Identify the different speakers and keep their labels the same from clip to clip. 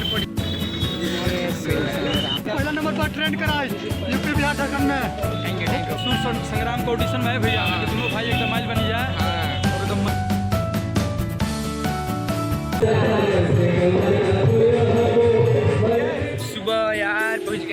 Speaker 1: Airport.
Speaker 2: पहला number पर trend कराए यूपी बिहार झारखंड में।
Speaker 1: Thank you thank you.
Speaker 2: संग्राम को ऑडिशन में भैया दोनों भाई एकदम माइल बनी जाए और एकदम
Speaker 1: सुबह यार पहुंच गए।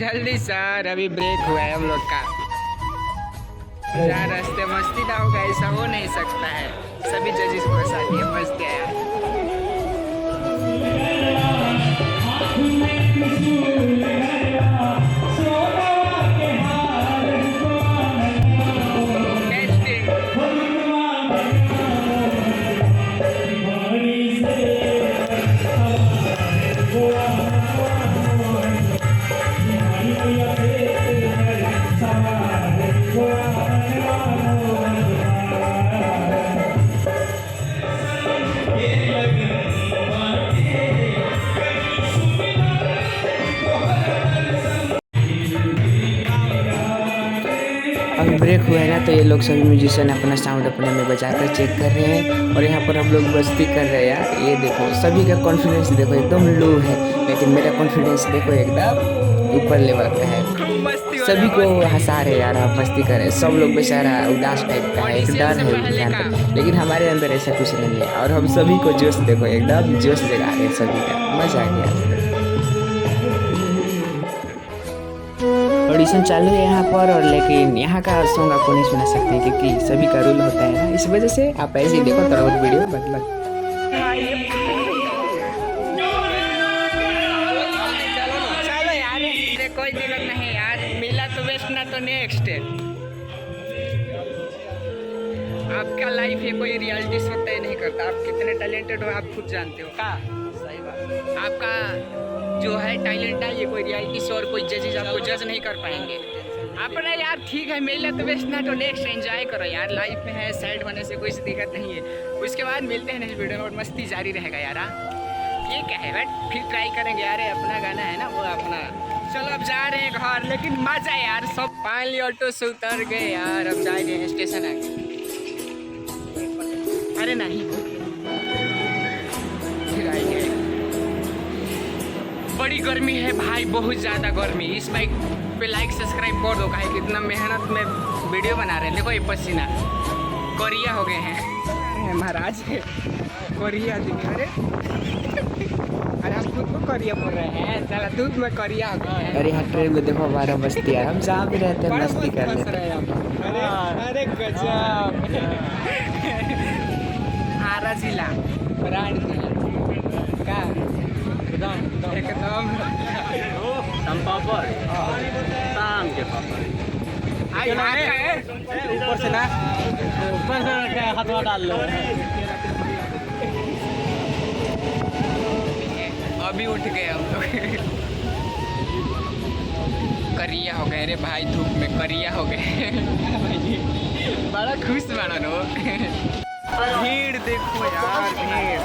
Speaker 1: जल्दी सर, अभी ब्रेक हुआ है हम लोग का। जहाँ रास्ते मस्ती ना होगा ऐसा हो नहीं सकता है। सभी जजेस को साथ ये मस्ती आया। ब्रेक हुआ है ना, तो ये लोग सभी म्यूजिशियन अपना साउंड अपने में बजाकर चेक कर रहे हैं और यहाँ पर हम लोग मस्ती कर रहे हैं यार। ये देखो सभी का कॉन्फिडेंस देखो एकदम लो है, लेकिन मेरा कॉन्फिडेंस देखो एकदम ऊपर लेवल का है। सभी को हंसा रहे यार, आप मस्ती कर रहे हैं। सब लोग बेचारा उदास टाइप का है, एक डर है ध्यान पर, लेकिन हमारे अंदर ऐसा कुछ नहीं है और हम सभी को जोश देखो एकदम जोश जगा रहे हैं सभी का। मजा आ गया। ऑडिशन चालू है यहाँ पर, और लेकिन यहाँ का सॉन्ग आपको नहीं सुना सकते क्योंकि सभी का रूल होता है ना, इस वजह से आप ऐसे ही देखो थोड़ा बहुत वीडियो मतलब। चलो यार कोई दिक्कत नहीं यार, मिला तो बेस्ट ना तो नेक्स्ट। आपका लाइफ है, कोई रियलिटी शो तय नहीं करता आप कितने टैलेंटेड हो, आप खुद जानते हो का। सही बात, आपका जो है टैलेंट है, ये कोई रियलिटी शो और कोई जजेज आपको जज नहीं कर पाएंगे। अपना यार ठीक है, मिला तो बेस्ट ना तो नेक्स्ट, एंजॉय करो यार, लाइफ में है, सैड होने से कोई दिक्कत नहीं है। उसके बाद मिलते हैं नेक्स्ट वीडियो में और मस्ती जारी रहेगा यार। ये क्या है बट फिर ट्राई करेंगे यार, अपना गाना है ना वो अपना। चलो अब जा रहे हैं घर, लेकिन मजा है यार, सब फाइनली ऑटो से उतर गए यार, अब जा रहे हैं स्टेशन आगे। अरे नहीं फिर आएंगे। बड़ी गर्मी है भाई, बहुत ज़्यादा गर्मी। इस बाइक पे लाइक सब्सक्राइब कर दो, काहे कितना मेहनत में वीडियो बना रहे हैं। देखो ये पसीना कोरिया हो गए हैं महाराज, कोरिया दिखे। अरे हम खुद को कोरिया बोल रहे हैं, साला धूप में कोरिया हो गए हैं। अरे यहाँ ट्रेन में देखो हमारा मस्ती है, हम जहाँ भी रहते हैं मस्ती कर लेते हैं। अरे गजब, आरा जिला ब्रांड जिला का एकदम
Speaker 2: पापड़ शाम के पापड़
Speaker 1: ऊपर से ना,
Speaker 2: ऊपर से हाथ डाल लो।
Speaker 1: अभी उठ गए हम लोग, करिया हो गए रे भाई, धूप में करिया हो गए। बड़ा खुश बना नो। भीड़ देखो यार, भीड़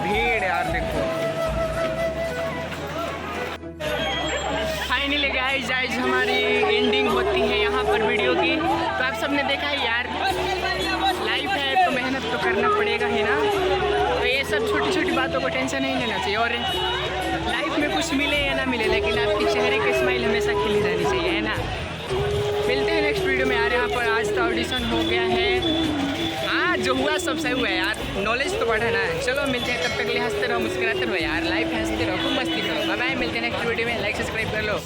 Speaker 1: भीड़ यार देखो। फाइनली गाइस हमारी एंडिंग होती है यहाँ पर वीडियो की। तो आप सबने देखा है यार, लाइफ है तो मेहनत तो करना पड़ेगा ही ना। तो ये सब छोटी छोटी बातों को टेंशन नहीं लेना चाहिए, और लाइफ में कुछ मिले या ना मिले, लेकिन आपके चेहरे की स्माइल हमेशा खिली रहनी चाहिए, है ना। मिलते हैं नेक्स्ट वीडियो में यार। यहाँ पर आज तो ऑडिशन हो गया है, हाँ जो हुआ सब सही हुआ यार, नॉलेज तो बढ़ा ना। चलो मिलते हैं, तब तक के लिए हंसते रहो मुस्कुराते रहो यार, लाइफ हंसते रहो, खूब मस्ती करो। बाय बाय, मिलते हैं नेक्स्ट वीडियो में, लाइक सब्सक्राइब कर लो।